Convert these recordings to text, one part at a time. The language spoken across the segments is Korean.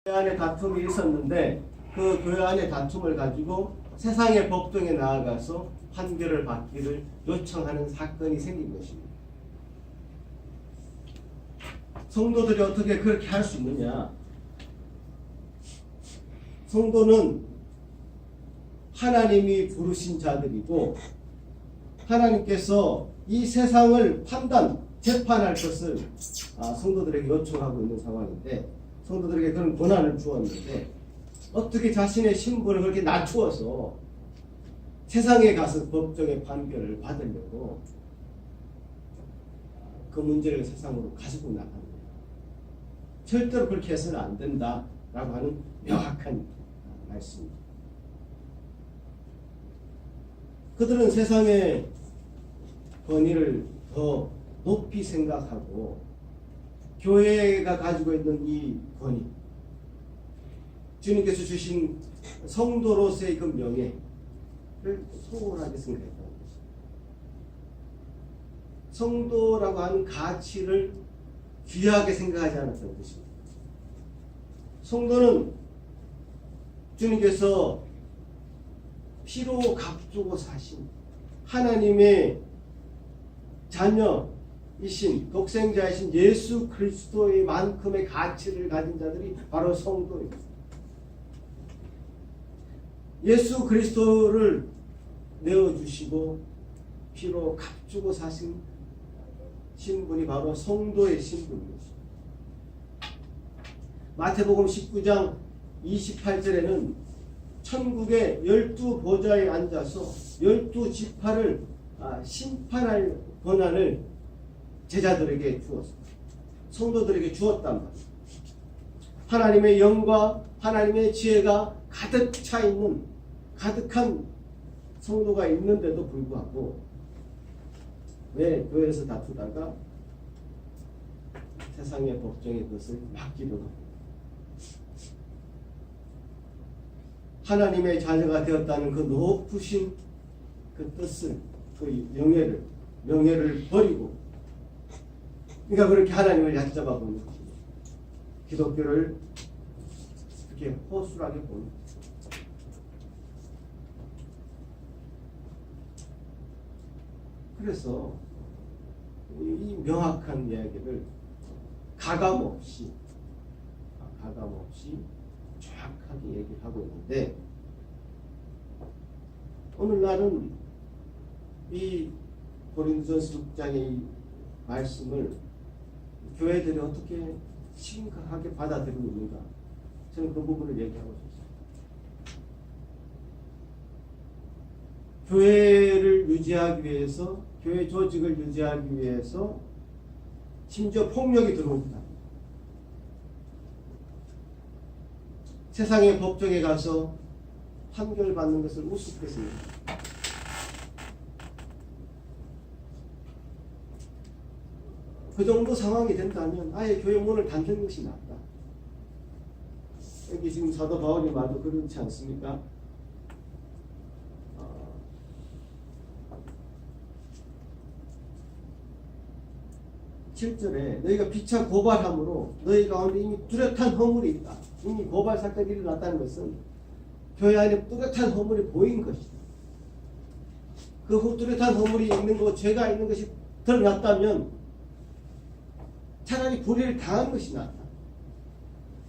교회 안에 다툼이 있었는데 그 교회 안에 다툼을 가지고 세상의 법정에 나아가서 판결을 받기를 요청하는 사건이 생긴 것입니다. 성도들이 어떻게 그렇게 할 수 있느냐? 성도는 하나님이 부르신 자들이고 하나님께서 이 세상을 재판할 것을 성도들에게 요청하고 있는 상황인데, 성도들에게 그런 권한을 주었는데 어떻게 자신의 신분을 그렇게 낮추어서 세상에 가서 법정의 판결을 받으려고 그 문제를 세상으로 가지고 나갑니다. 절대로 그렇게 해서는 안 된다라고 하는 명확한 말씀입니다. 그들은 세상의 권위를 더 높이 생각하고 교회가 가지고 있는 이 권위, 주님께서 주신 성도로서의 그 명예를 소홀하게 생각했다는 것입니다. 성도라고 하는 가치를 귀하게 생각하지 않았다는 것입니다. 성도는 주님께서 피로 값주고 사신 하나님의 자녀이신 독생자이신 예수 그리스도의 만큼의 가치를 가진 자들이 바로 성도입니다. 예수 그리스도를 내어주시고 피로 값주고 사신 신분이 바로 성도의 신분입니다. 마태복음 19장 28절에는 천국의 12보좌에 앉아서 12지파를 심판할 권한을 제자들에게 주었습니다. 성도들에게 주었단 말입니다. 하나님의 영과 하나님의 지혜가 가득 차 있는 가득한 성도가 있는데도 불구하고 왜 교회에서 다투다가 세상의 법정에 그것을 맡기도 합니다. 하나님의 자녀가 되었다는 그 높으신 그 뜻을, 그 명예를 버리고, 그러니까 그렇게 하나님을 얕잡아 보는 것입니다. 기독교를 이렇게 허술하게 보는 것입니다. 그래서 이 명확한 이야기를 가감 없이 정확하게 얘기를 하고 있는데, 오늘날은 이 고린도전서 6장의 이 말씀을 교회들이 어떻게 심각하게 받아들이고 있는가, 저는 그 부분을 얘기하고 싶습니다. 교회를 유지하기 위해서, 교회 조직을 유지하기 위해서 심지어 폭력이 들어옵니다. 세상의 법정에 가서 판결받는 것을 우습겠습니다. 그 정도 상황이 된다면 아예 교회 문을 닫는 것이 낫다. 여기 지금 사도 바울이 말도 그렇지 않습니까? 7절에 너희가 피차 고발함으로 너희 가운데 이미 뚜렷한 허물이 있다. 이미 고발 사건이 일어났다는 것은 교회 안에 뚜렷한 허물이 보인 것이다. 그 뚜렷한 허물이 있는 것, 죄가 있는 것이 드러났다면 차라리 불의를 당한 것이 낫다.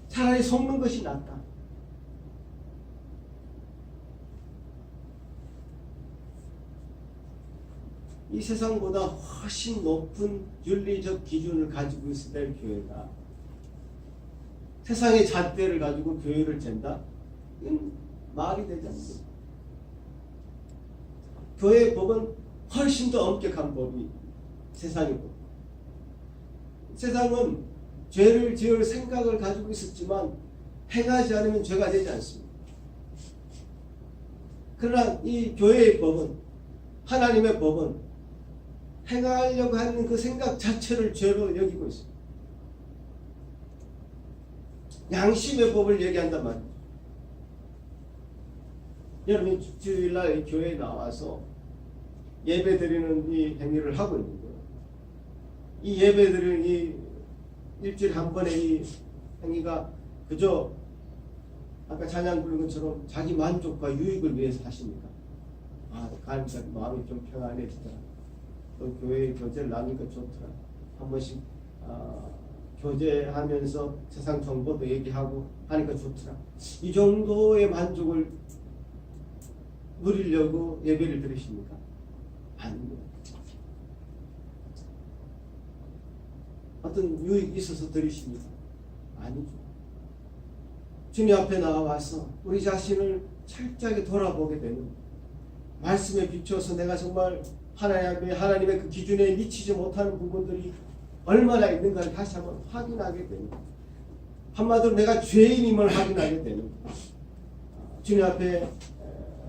차라리 속는 것이 낫다. 이 세상보다 훨씬 높은 윤리적 기준을 가지고 있어야 될 교회가 세상의 잣대를 가지고 교회를 잰다? 이건 말이 되지 않습니다. 교회의 법은 훨씬 더 엄격한 법이 세상의 법. 세상은 죄를 지을 생각을 가지고 있었지만 행하지 않으면 죄가 되지 않습니다. 그러나 이 교회의 법은, 하나님의 법은 행하려고 하는 그 생각 자체를 죄로 여기고 있습니다. 양심의 법을 얘기한단 말이에요. 여러분 주일날 교회에 나와서 예배드리는 이 행위를 하고 있는 거예요. 이 예배드리는 이 일주일에 한 번의 이 행위가 그저 아까 찬양 부른 것처럼 자기 만족과 유익을 위해서 하십니까? 가니까 마음이 좀 평안해지더라. 또 교회에 교제를 나누니까 좋더라. 한 번씩 교제하면서 세상 정보도 얘기하고 하니까 좋더라. 이 정도의 만족을 누리려고 예배를 드리십니까? 아닙니다. 어떤 유익이 있어서 드리십니까? 아니죠. 주님 앞에 나와서 우리 자신을 철저하게 돌아보게 되는, 말씀에 비추어서 내가 정말 하나님의 그 기준에 미치지 못하는 부분들이 얼마나 있는가를 다시 한번 확인하게 되는, 한마디로 내가 죄인임을 확인하게 되는, 주님 앞에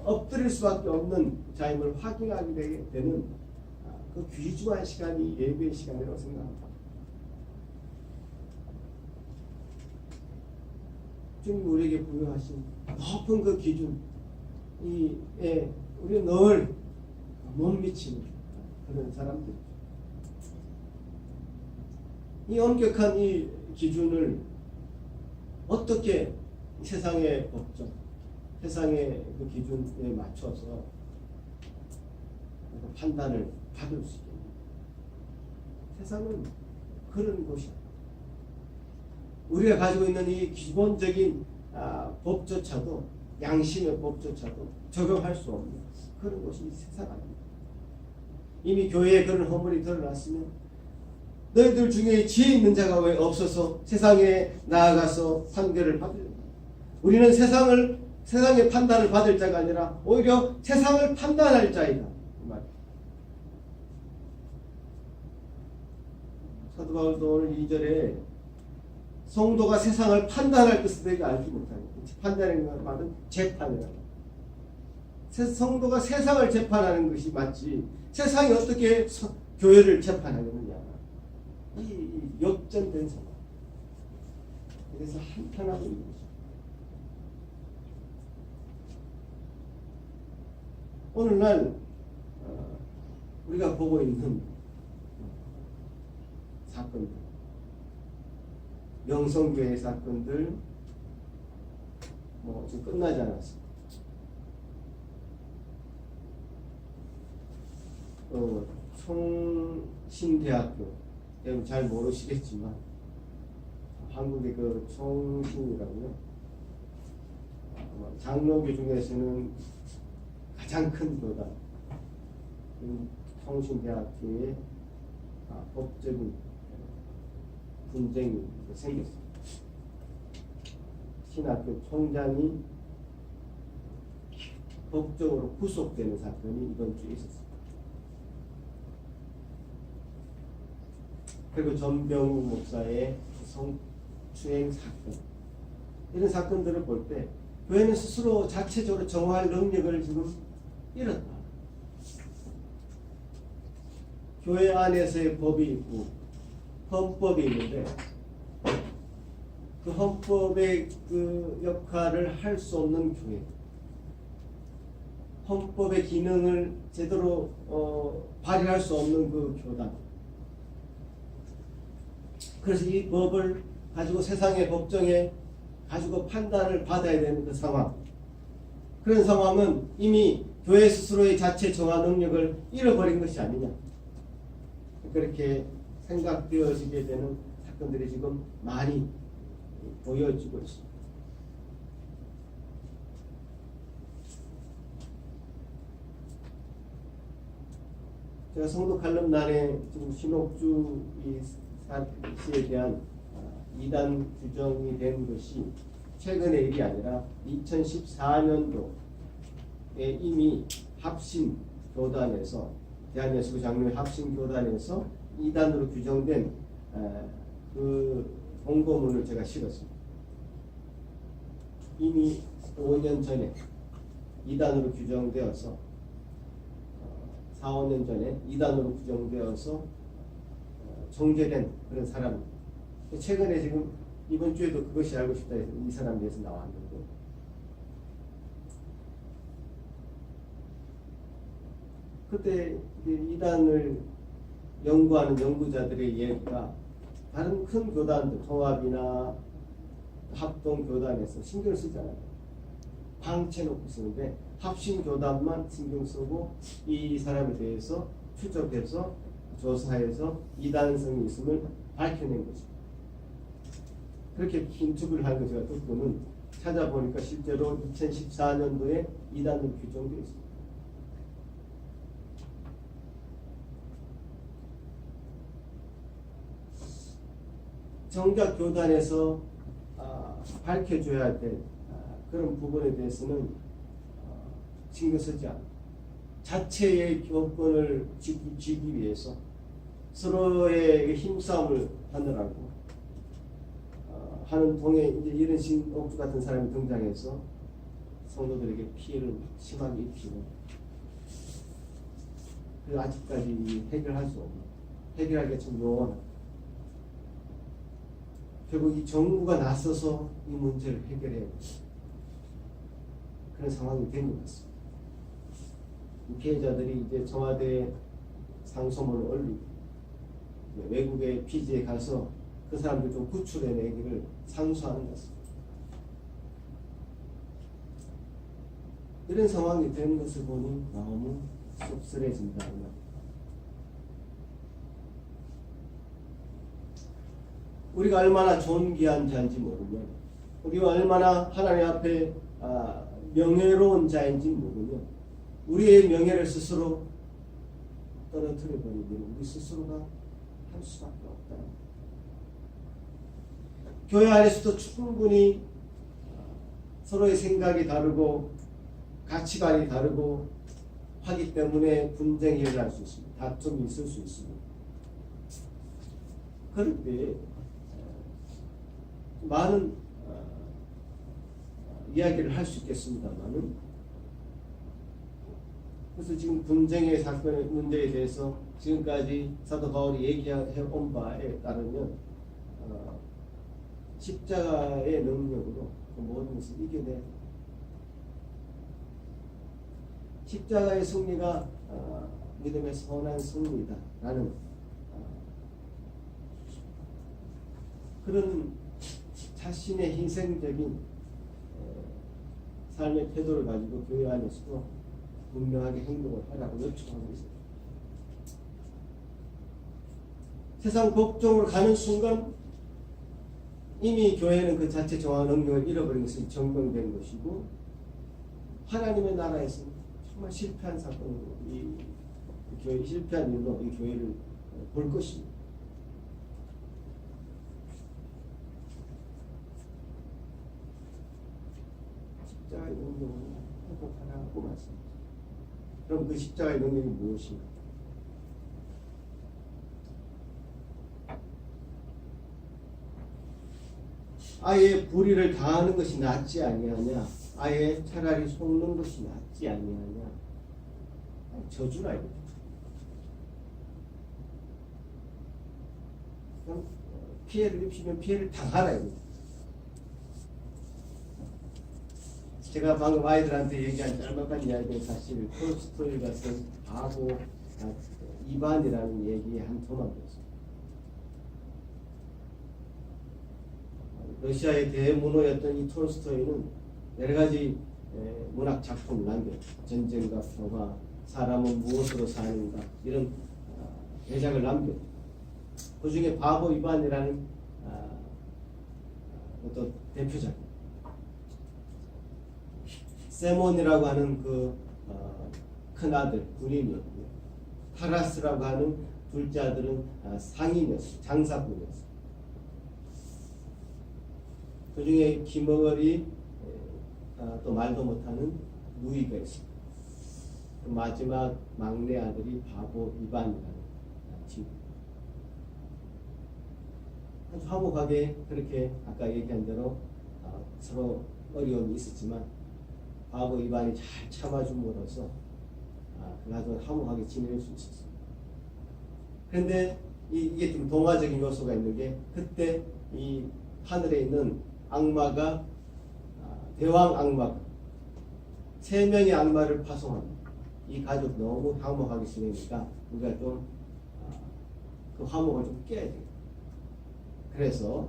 엎드릴 수밖에 없는 자임을 확인하게 되는 그 귀중한 시간이 예배의 시간이라고 생각합니다. 주님 우리에게 부여하신 높은 그 기준에 우리는 늘 못 미치는 그런 사람들. 이 엄격한 이 기준을 어떻게 세상의 법정, 세상의 그 기준에 맞춰서 판단을 받을 수 있겠는가? 세상은 그런 곳이야. 우리가 가지고 있는 이 기본적인 법조차도, 양심의 법조차도 적용할 수 없는 그런 것이 세상 아닙니다. 이미 교회에 그런 허물이 드러났으면 너희들 중에 지혜 있는 자가 왜 없어서 세상에 나아가서 판결을 받으려고. 우리는 세상의 판단을 받을 자가 아니라 오히려 세상을 판단할 자이다. 사도 바울도 오늘 2절에 성도가 세상을 판단할 것을 내가 알지 못하니, 판단하는 말은 재판이라고. 성도가 세상을 재판하는 것이 맞지, 세상이 어떻게 교회를 재판하느냐. 이 역전된 상황. 그래서 한탄하고 있는 것입니다. 오늘날 우리가 보고 있는 사건들, 영성교회 사건들 지금 끝나지 않았습니다. 총신대학교, 여러분 잘 모르시겠지만 한국의 그 총신이라고요, 장로교 중에서는 가장 큰 교단, 총신대학교의 법적인 분쟁이 생겼습니다. 신학교 총장이 법적으로 구속되는 사건이 이번 주에 있었습니다. 그리고 전병우 목사의 성추행 사건, 이런 사건들을 볼 때 교회는 스스로 자체적으로 정화할 능력을 지금 잃었다. 교회 안에서의 법이 있고 헌법이 있는데 그 헌법의 그 역할을 할 수 없는 교회, 헌법의 기능을 제대로 발휘할 수 없는 그 교단, 그래서 이 법을 가지고 세상의 법정에 가지고 판단을 받아야 되는 그 상황, 그런 상황은 이미 교회 스스로의 자체 정화 능력을 잃어버린 것이 아니냐, 그렇게 생각되어지게 되는 사건들이 지금 많이 보여지고 있습니다. 제가 성도 칼럼란에 지금 신옥주 이 사시에 대한 이단 규정이 된 것이 최근의 일이 아니라 2014년도에 이미 합심교단에서, 대한예수교 장로회 합심교단에서 이단으로 규정된 그 공고문을 제가 실었습니다. 이미 5년 전에 이단으로 규정되어서 4, 5년 전에 이단으로 규정되어서 정죄된 그런 사람, 최근에 지금 이번 주에도 그것이 알고 싶다 해서 이 사람에 대해서 나왔는데, 그때 이단을 연구하는 연구자들의 이야기가 다른 큰 교단들, 통합이나 합동교단에서 신경을 쓰잖아요. 방치해놓고 쓰는데 합심교단만 신경 쓰고 이 사람에 대해서 추적해서 조사해서 이단성이 있음을 밝혀낸 거죠. 그렇게 인터뷰를 한 거 제가 듣고는 찾아보니까 실제로 2014년도에 이단으로 규정되어 있습니다. 정작 교단에서 밝혀줘야 될 그런 부분에 대해서는 신경 쓰지 않고 자체의 교권을 쥐기 위해서 서로의 힘싸움을 하느라고 하는 동에 이제 이런 신옥주 같은 사람이 등장해서 성도들에게 피해를 심하게 입히고 그 아직까지 해결할 수 없는 해결하기가 참 요원한 결국 이 정부가 나서서 이 문제를 해결해야 되는 그런 상황이 된 것 같습니다. 피해자들이 이제 청와대에 상소문을 올리고 외국의 피지에 가서 그 사람들 좀 구출해내기를 상소하는 것입니다. 이런 상황이 된 것을 보니 너무 씁쓸해진다. 우리가 얼마나 존귀한 자인지 모르면, 우리가 얼마나 하나님 앞에 명예로운 자인지 모르면 우리의 명예를 스스로 떨어뜨려 버리면 우리 스스로가 할 수밖에 없다. 교회 안에서도 충분히 서로의 생각이 다르고 가치관이 다르고 하기 때문에 분쟁이 일어날 수 있습니다. 다툼이 있을 수 있습니다. 그럴 때 많은 이야기를 할 수 있겠습니다만은, 그래서 지금 분쟁의 사건의 문제에 대해서 지금까지 사도 바울이 얘기해 온 바에 따르면 십자가의 능력으로 그 모든 것을 이겨내야 됩니다. 십자가의 승리가 믿음의 선한 승리다 라는 그런 자신의 희생적인 삶의 태도를 가지고 교회 안에서도 분명하게 행동을 하라고 요청하고 있습니다. 세상 복종을 가는 순간 이미 교회는 그 자체 정화 능력을 잃어버린 것이 증명된 것이고, 하나님의 나라에서는 정말 실패한 사건으로 이 교회 실패한 일로 이 교회를 볼 것입니다. 십자가의 능력을 회복하라고 말씀합니다. 그럼 그 십자가의 능력이 무엇인가? 아예 불의를 당하는 것이 낫지 아니하냐? 아예 차라리 속는 것이 낫지 아니하냐? 저주라 이거죠. 그럼 피해를 입히면 피해를 당하라 이거죠. 제가 방금 아이들한테 얘기한 짤막한 이야기는 사실 톨스토이 같은 바보 이반이라는 얘기의 한 토막이었습니다. 러시아의 대문호였던 이 톨스토이는 여러 가지 문학 작품을 남겼죠. 전쟁과 평화, 사람은 무엇으로 사는가, 이런 대작을 남겼죠. 그 중에 바보 이반이라는 어떤 대표작입니다. 세몬이라고 하는 그 큰아들 군인이었고요. 타라스라고 하는 둘째 아들은 상인이었어요. 장사꾼이었어요. 그 중에 기머거리 또 말도 못하는 누이가 있어요. 그 마지막 막내 아들이 바보 이반이라는 친구. 아주 화목하게 그렇게 아까 얘기한 대로 서로 어려움이 있었지만 바보 이반이 잘 참아줌으로써 아주 화목하게 지낼 수 있었습니다. 그런데 이게 좀 동화적인 요소가 있는 게, 그때 이 하늘에 있는 악마가 대왕 악마가 3명의 악마를 파송합니다. 이 가족 너무 화목하게 지내니까 우리가 좀 그 화목을 좀 깨야 돼요. 그래서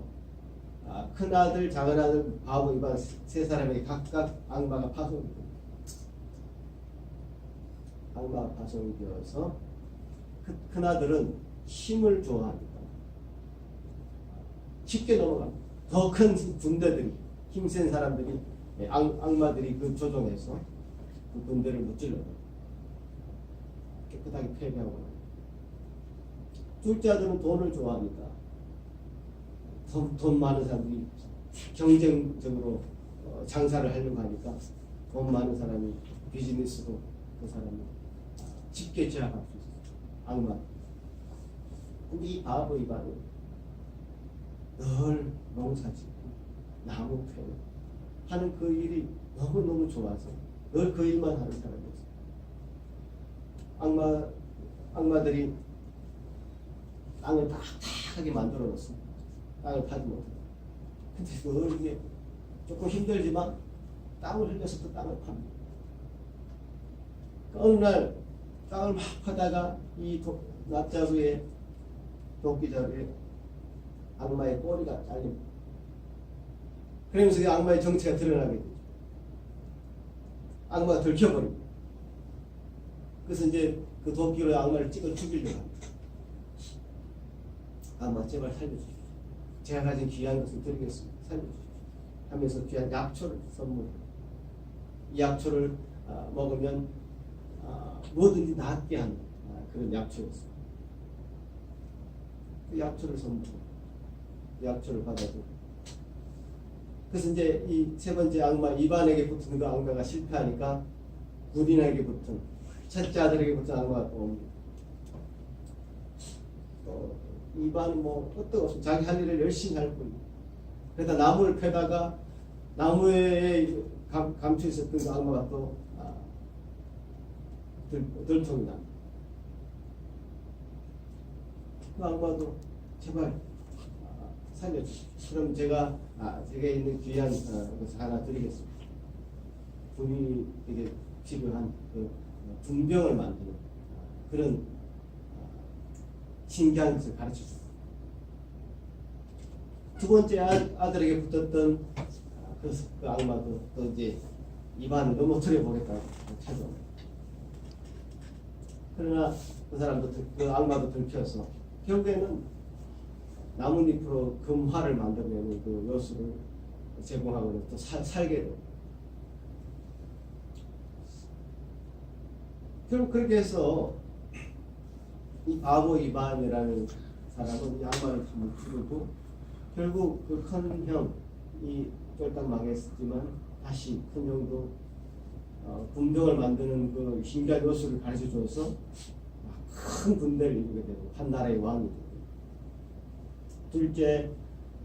큰 아들, 작은 아들, 바보 이반 세 사람에게 각각 악마가 파송이 됩니다. 악마가 파송이 되어서 큰 아들은 힘을 좋아합니다. 쉽게 넘어갑니다. 더 큰 군대들이, 힘센 사람들이, 악마들이 그 조종해서 그 군대를 무찔러요. 깨끗하게 패배하고 나요. 둘째 아들은 돈을 좋아합니다. 돈 많은 사람들이 경쟁적으로 장사를 하려고 하니까 돈 많은 사람이 비즈니스로 그 사람이 쉽게 제압할 수 있어요. 악마. 근데 이 바보 이반은 늘 농사짓고 나무 패고 하는 그 일이 너무너무 좋아서 늘 그 일만 하는 사람이었어요. 악마들이 땅을 탁탁하게 만들어 놓습니다. 땅을 파지 못해요. 근데 늘 이게 조금 힘들지만 땅을 흘려서 또 땅을 팝니다. 어느 날 땅을 막 파다가 이 납자루에 도끼자루에 악마의 꼬리가 잘립니다. 그러면서 이 악마의 정체가 드러나게 되죠. 악마가 들켜버립니다. 그래서 이제 그 도끼로 악마를 찍어 죽이려고 합니다. 악마 제발 살려주십시오. 제가 가진 귀한 것을 드리겠습니다. 살려주십시오. 하면서 귀한 약초를 선물해요. 이 약초를 먹으면 뭐든지 낫게 하는 그런 약초였어요. 그 약초를 선물해요. 그 약초를 받아들고 그래서 이제 이 세 번째 악마 이반에게 붙은 그 악마가 실패하니까 군인에게 붙은 첫째 아들에게 붙은 악마가 또 옵니다. 이반은 뭐 어떤 없이 자기 할 일을 열심히 할 뿐이에요. 그러다 나무를 패다가 나무에 감춰 있었던 그 악마가 또 들통이 납니다. 그 악마도 제발 살려주십시오. 그럼 제가 제게 있는 귀한 것을 하나 드리겠습니다. 군인에게 필요한 그 군병을 만드는 그런 신기한 것을 가르쳐줍니다. 두 번째 아들에게 붙었던 그 악마도 또 이제 이반을 넘어뜨려 보겠다고 찾아옵니다. 그러나 그 사람도 그 악마도 들켜서 결국에는 나뭇잎으로 금화를 만들어내는 그 요소를 제공하고는 또 살게 됩니다. 결국 그렇게 해서 이 바보 이반이라는 사람은 이 악마를 죽이고 결국 그 큰 형이 쫄딱 망했지만 다시 큰 형도 군병을 만드는 그 신기한 요소를 가르쳐 줘서 큰 군대를 이루게 되고 한 나라의 왕이 되고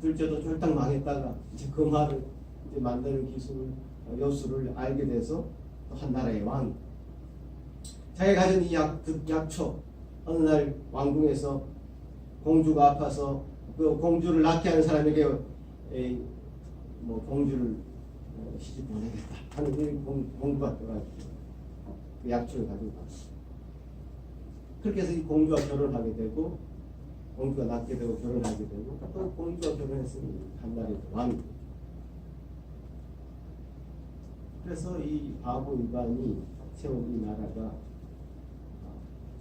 둘째도 쫄딱 망했다가 이제 금화를 이제 만드는 기술 요소를 알게 돼서 또 한 나라의 왕이 자기가 가진 이 약초 어느 날 왕궁에서 공주가 아파서 그 공주를 낳게 하는 사람에게 뭐 공주를 시집 보내겠다 하는 이 공주가 떠가지고 그 약초를 가지고 갔어. 그렇게 해서 이 공주와 결혼하게 되고 공주가 낳게 되고 결혼하게 되고 또 공주와 결혼했으니 한 나라의 왕이. 그래서 이 바보 이반이 세운 이 나라가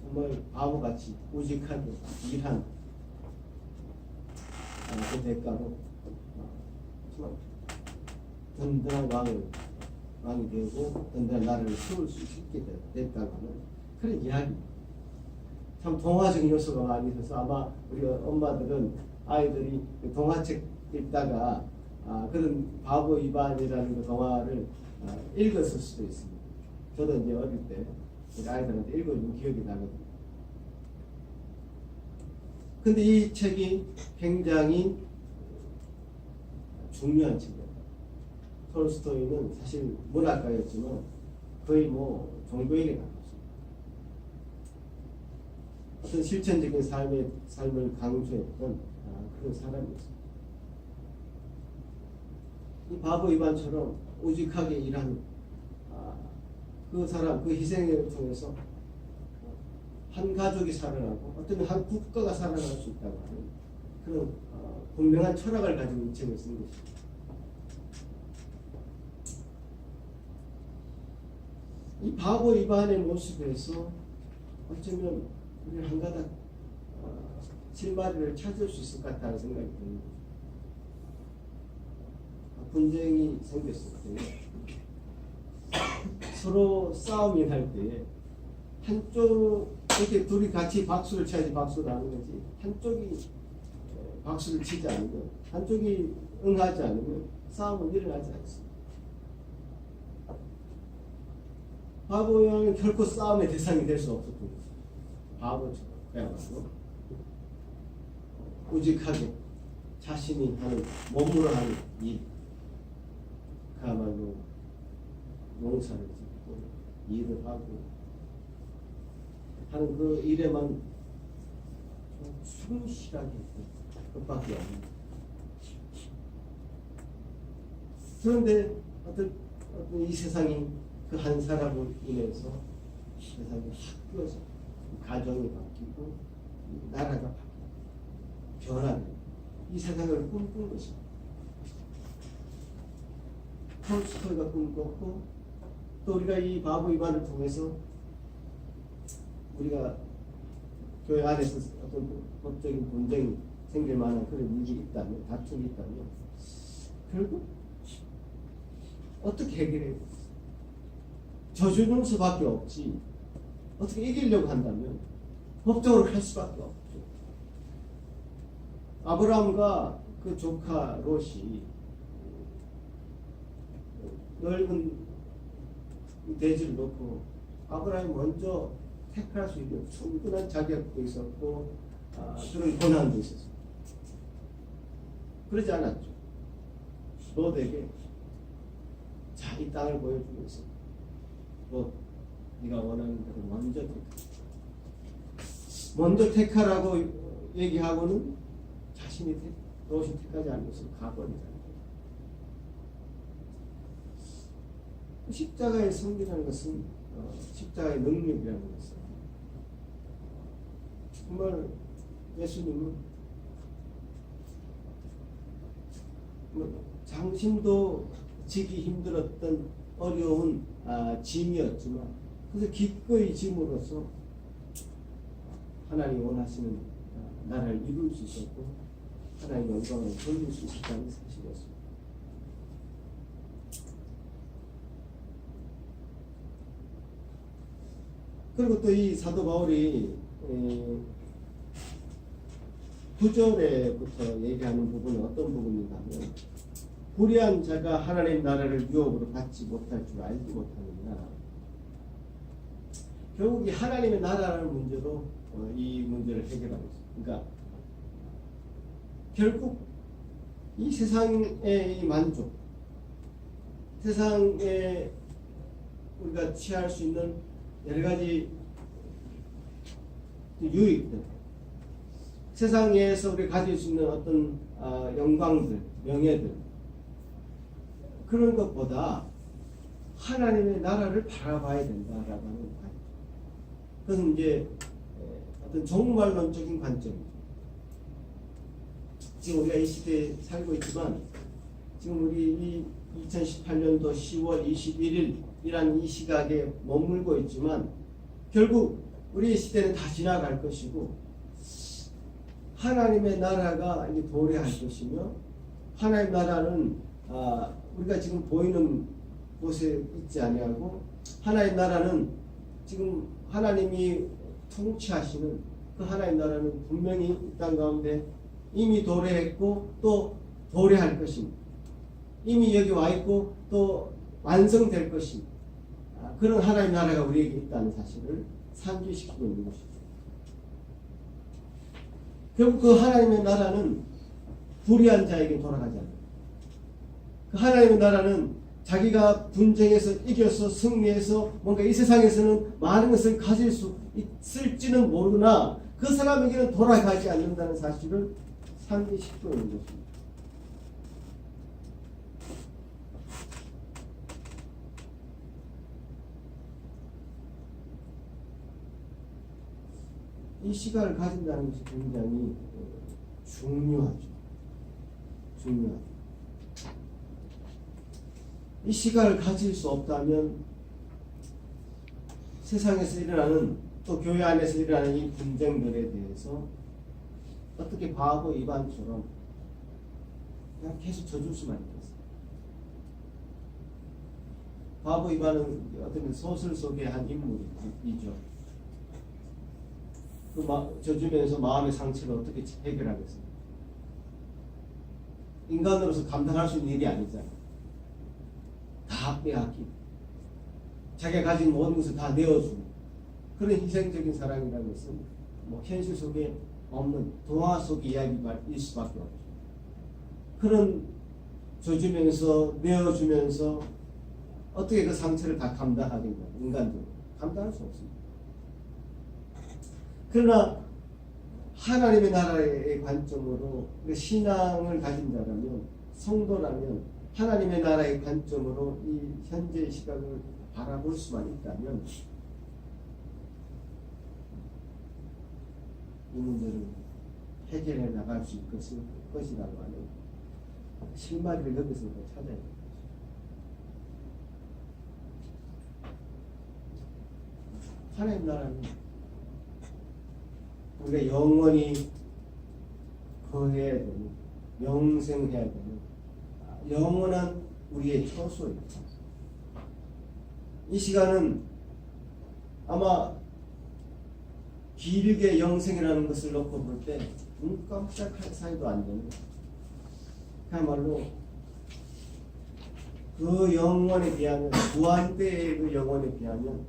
정말 바보같이 우직하게 일한 그 대가로 정말 든든한 왕이 되고 든든한 나라를 세울 수 있게 됐다고 하는 그런 이야기입니다. 참 동화적인 요소가 많이 있어서 아마 우리 엄마들은 아이들이 동화책 읽다가 그런 바보 이반이라는 그 동화를 읽었을 수도 있습니다. 저도 이제 어릴 때 우리 아이들한테 읽어준 기억이 나거든요. 근데 이 책이 굉장히 중요한 책이에요. 톨스토이는 사실 문학가였지만 거의 뭐 종교인에 가깝습니다. 어떤 실천적인 삶을 강조했던 그런 사람이었습니다. 이 바보 이반처럼 우직하게 일한 그 사람, 그 희생을 통해서 한 가족이 살아나고 어떤 한 국가가 살아날 수 있다고 하는 그런 분명한 철학을 가지고 이 책을 쓴 것입니다. 이 바보 이반의 모습에서 어쩌면 우리는 한 가닥 실마리를 찾을 수 있을 것 같다는 생각이 듭니다. 분쟁이 생겼을 때 서로 싸움이 날 때에 한쪽 이렇게 둘이 같이 박수를 쳐야지 박수를 하는 거지, 한쪽이 박수를 치지 않으면, 한쪽이 응하지 않으면 싸움은 일어나지 않습니다. 바보 형은 결코 싸움의 대상이 될 수 없었던 거죠. 바보처럼 그야말로 우직하게 자신이 하는, 몸으로 하는 일, 그야말로 농사를 짓고 일을 하고 하는 그 일에만 충실하게 그것밖에 없는. 그런데 어떤 이 세상이 그 한 사람으로 인해서 세상이 확 뛰어서 가정이 바뀌고 나라가 바뀌고 변하는 이 세상을 꿈꾼 것입니다. 톨스토이가 꿈꿨고, 또 우리가 이 바보 이반을 통해서 우리가 교회 안에서 어떤 법적인 분쟁이 생길 만한 그런 일이 있다면, 다툼이 있다면 결국 어떻게 해결해야 돼? 저주는 수밖에 없지. 어떻게 이기려고 한다면 법적으로 할 수밖에 없죠. 아브라함과 그 조카 롯이 넓은 대지를 놓고 아브라함이 먼저 택할 수 있는 충분한 자격도 있었고 그런 권한도 있었습니다. 그러지 않았죠. 롯에게 자, 이 땅을 보여주면서 롯, 네가 원하는 대로 먼저 택하라고 얘기하고는 자신이 롯이 택하지 않는 것을 가버리잖아요. 십자가의 승리라는 것은 십자가의 능력이라는 것은 정말 예수님은 장신도 지기 힘들었던 어려운 짐이었지만 그래서 기꺼이 짐으로써 하나님 원하시는 나라를 이룰 수 있었고 하나님 영광을 돌릴 수 있었다는 사실이었습니다. 그리고 또 이 사도 바울이 9절에부터 얘기하는 부분은 어떤 부분인가 하면, 불의한 자가 하나님 나라를 유업으로 받지 못할 줄 알지 못하느냐. 결국 이 하나님의 나라라는 문제로 이 문제를 해결하고 있습니다. 그러니까 결국 이 세상의 이 만족, 세상에 우리가 취할 수 있는 여러 가지 유익들, 세상에서 우리가 가질 수 있는 어떤 영광들, 명예들, 그런 것보다 하나님의 나라를 바라봐야 된다라고 하는 관점. 그것은 이제 어떤 종말론적인 관점이죠. 지금 우리가 이 시대에 살고 있지만, 지금 우리 이 2018년도 10월 21일이라는 이 시각에 머물고 있지만, 결국 우리의 시대는 다 지나갈 것이고 하나님의 나라가 이제 도래할 것이며, 하나님의 나라는 우리가 지금 보이는 곳에 있지 아니하고, 하나님의 나라는 지금 하나님이 통치하시는 그 하나님의 나라는 분명히 이 땅 가운데 이미 도래했고 또 도래할 것입니다. 이미 여기 와 있고 또 완성될 것입니다. 그런 하나님의 나라가 우리에게 있다는 사실을 상기시키고 있는 것이죠. 결국 그 하나님의 나라는 불의한 자에게 돌아가지 않아요. 그 하나님의 나라는 자기가 분쟁에서 이겨서 승리해서 뭔가 이 세상에서는 많은 것을 가질 수 있을지는 모르나 그 사람에게는 돌아가지 않는다는 사실을 상기시키고 있는 것입니다. 이 시각을 가진다는 것이 굉장히 중요하죠. 중요하다. 이 시간을 가질 수 없다면 세상에서 일어나는 또 교회 안에서 일어나는 이 분쟁들에 대해서 어떻게 바보 이반처럼 그냥 계속 져줄 수만 있겠어요. 바보 이반은 어떤 소설 속의 한 인물이죠. 져주면서 마음의 상처를 어떻게 해결하겠습니까? 인간으로서 감당할 수 있는 일이 아니잖아요. 다 빼앗기고 자기가 가진 모든 것을 다 내어주고 그런 희생적인 사랑이라는 것은 뭐 현실 속에 없는 동화 속 이야기일 수밖에 없죠. 그런 줘주면서 내어주면서 어떻게 그 상처를 다 감당하겠냐. 인간도 감당할 수 없습니다. 그러나 하나님의 나라의 관점으로 신앙을 가진 자라면 성도라면 하나님의 나라의 관점으로 이 현재의 시각을 바라볼 수만 있다면 이 문제를 해결해 나갈 수 있을 것이라고 하는 실마리를 여기서 찾아야 됩니다. 하나님 나라는 우리가 영원히 거해야 되는, 영생해야 되는 영원한 우리의 처소입니다. 이 시간은 아마 길게 영생이라는 것을 놓고 볼 때 눈 깜짝할 사이도 안 되는, 그야말로 그 영원에 비하면, 무한대의 그 영원에 비하면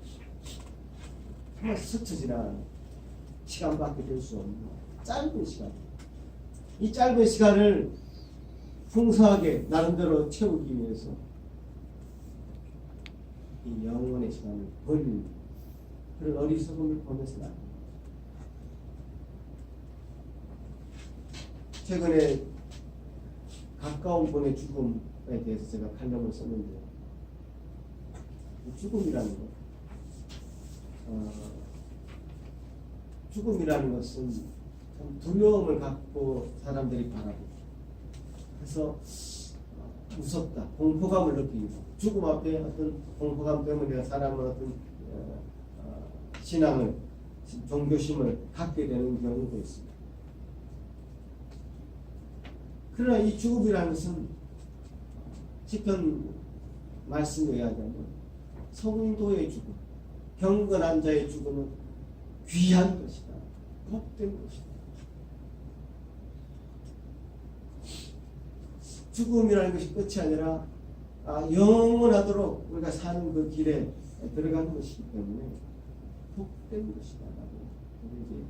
정말 스쳐 지나가는 시간밖에 될 수 없는 짧은 시간. 이 짧은 시간을 풍성하게 나름대로 채우기 위해서 이 영원의 시간을 버리는 그런 어리석음을 보내서는 안 됩니다. 최근에 가까운 분의 죽음에 대해서 제가 칼럼을 썼는데요. 죽음이라는 것, 죽음이라는 것은 참 두려움을 갖고 사람들이 바라보고, 그래서 무섭다, 공포감을 느끼고, 죽음 앞에 어떤 공포감 때문에 사람은 어떤 신앙을, 종교심을 갖게 되는 경우도 있습니다. 그러나 이 죽음이라는 것은 시편 말씀에 의하자면 성도의 죽음, 경건한 자의 죽음은 귀한 것이다, 복된 것이다. 죽음이라는 것이 끝이 아니라 영원하도록 우리가 사는 그 길에 들어가는 것이기 때문에 복된 것이다 라고 이제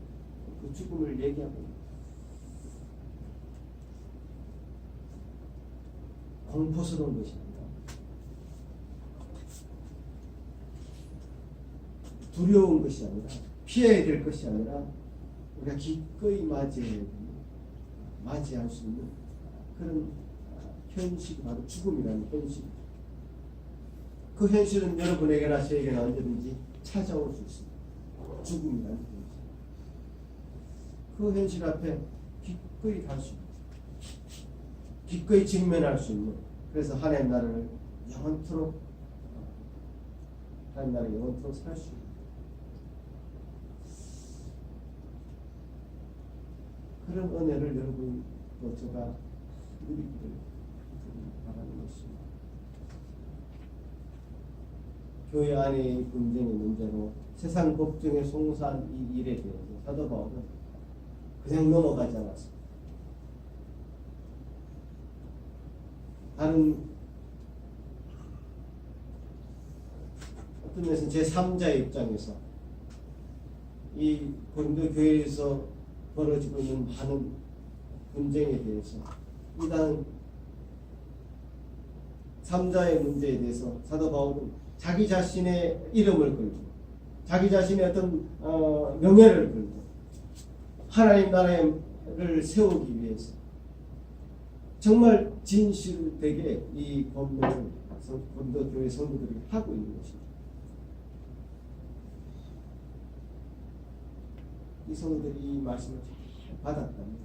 그 죽음을 얘기하고 있습니다. 공포스러운 것이 아니라, 두려운 것이 아니라, 피해야 될 것이 아니라 우리가 기꺼이 맞이할 수 있는 그런 현실이 바로 죽음이라는 현실이죠. 그 현실은 여러분에게나 저에게나 언제든지 찾아올 수 있습니다. 죽음이라는 현실. 그 현실 앞에 기꺼이 갈 수 있는, 기꺼이 직면할 수 있는, 그래서 하나님 나라를 영원토록 살 수 있는 그런 은혜를 여러분과 제가 누리기를 바라는 것입니다. 교회 안의 분쟁의 문제로 세상 법정에 송사한 이 일에 대해서 사도 바울은 그냥 넘어가지 않았습니다. 다른 어떤 면에서는 제3자의 입장에서 이 고린도 교회에서 벌어지고 있는 많은 분쟁에 대해서, 이단 3자의 문제에 대해서 사도 바울은 자기 자신의 이름을 걸고, 자기 자신의 어떤 명예를 걸고, 하나님 나라를 세우기 위해서 정말 진실되게 이 권면을 고린도 교회 성도들이 하고 있는 것입니다. 이 성도들이 이 말씀을 잘 받았다면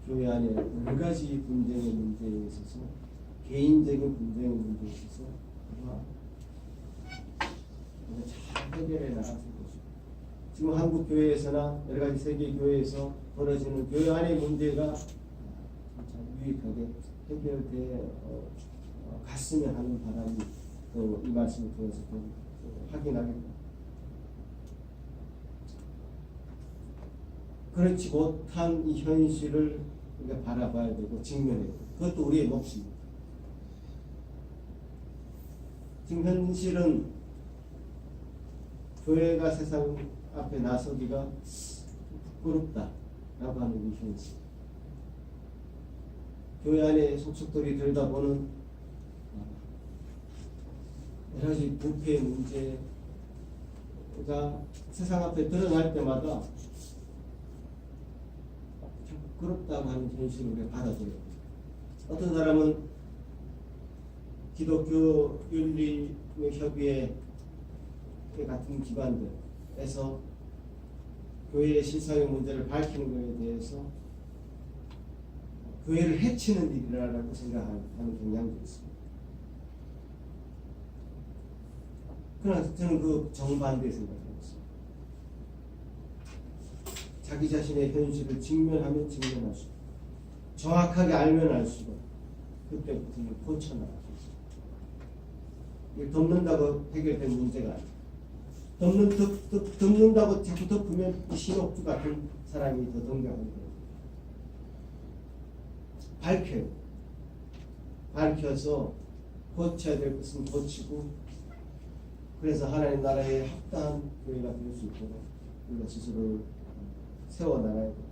교회 안에 여러 가지 분쟁의 문제에 있어서 개인적인 분쟁의 문제에 있어서 잘 해결해 나가는 것이죠. 지금 한국 교회에서나 여러 가지 세계 교회에서 벌어지는 교회 안의 문제가 참 유익하게 해결되어 갔으면 하는 바람이 또 이 말씀을 통해서 확인하게 됩니다. 그렇지 못한 이 현실을 우리가 바라봐야 되고 직면해야 되고 그것도 우리의 몫입니다. 지금 현실은 교회가 세상 앞에 나서기가 부끄럽다라고 하는 이 현실. 교회 안에 속속들이 들여다보는 여러 가지 부패의 문제가 세상 앞에 드러날 때마다 참 부끄럽다고 하는 현실을 우리가 받아들여요. 어떤 사람은 기독교 윤리협의회 같은 기관들에서 교회의 실상의 문제를 밝히는 것에 대해서 교회를 해치는 일이라고 생각하는 경향도 있습니다. 그러나 저는 그 정반대 생각하고 있습니다. 자기 자신의 현실을 직면하면 직면할수록 정확하게 알면 알수록 그때부터 고쳐나가고 있습니다. 이걸 덮는다고 해결된 문제가 아니에요. 덮는다고 자꾸 덮으면 이 신옥주 같은 사람이 더 등장하는 거예요. 밝혀요. 밝혀서 고쳐야 될 것은 고치고 그래서 하나님 나라에 합당한 교회가 될 수 있도록 우리가 스스로를 세워나가야 됩니다.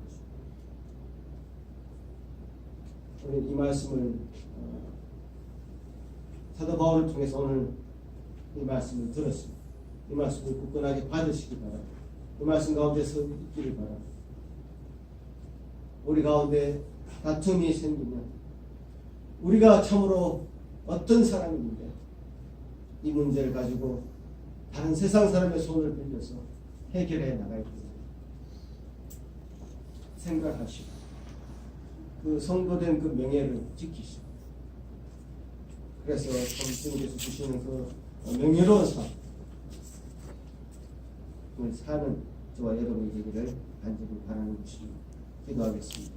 우리 이 말씀을 사도 바울을 통해서 오늘 이 말씀을 들었습니다. 이 말씀을 굳건하게 받으시기 바랍니다. 이 말씀 가운데 서 있기를 바랍니다. 우리 가운데 다툼이 생기면 우리가 참으로 어떤 사람인데 이 문제를 가지고 다른 세상 사람의 손을 빌려서 해결해 나가야 됩니다. 생각하시고 그 성도된 그 명예를 지키시고 그래서 주님께서 주시는 그 명예로운 삶을 사는 저와 여러분이 되기를 간절히 바라는 것입니다. 기도하겠습니다.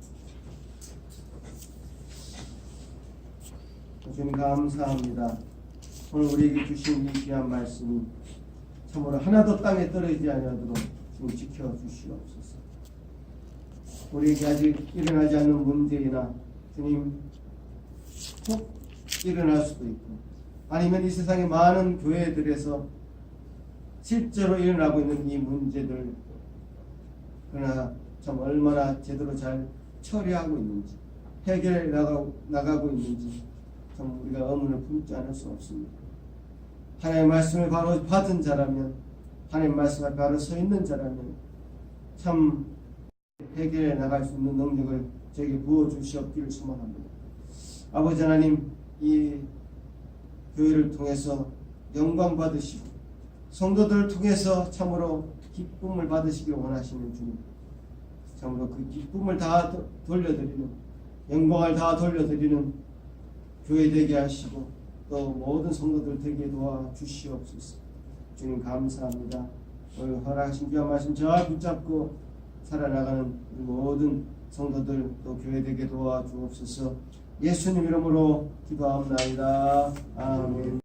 주님 감사합니다. 오늘 우리에게 주신 이 귀한 말씀이 참으로 하나도 땅에 떨어지지 아니하도록 주님 지켜주시옵소서. 우리에게 아직 일어나지 않는 문제이나 주님 꼭 일어날 수도 있고 아니면 이 세상의 많은 교회들에서 실제로 일어나고 있는 이 문제들 그러나 참 얼마나 제대로 잘 처리하고 있는지 해결해 나가고 있는지 참 우리가 의문을 품지 않을 수 없습니다. 하나님의 말씀을 바로 받은 자라면 하나님의 말씀에 바로 서 있는 자라면 참 해결해 나갈 수 있는 능력을 저에게 부어주시옵기를 소망합니다. 아버지 하나님 이 교회를 통해서 영광 받으시고 성도들을 통해서 참으로 기쁨을 받으시길 원하시는 주님 참으로 그 기쁨을 다 돌려드리는 영광을 다 돌려드리는 교회 되게 하시고 또 모든 성도들 되게 도와주시옵소서. 주님 감사합니다. 오늘 허락하신 귀한 말씀 잘 붙잡고 살아나가는 모든 성도들 또 교회 되게 도와주옵소서. 예수님 이름으로 기도합니다. 아멘.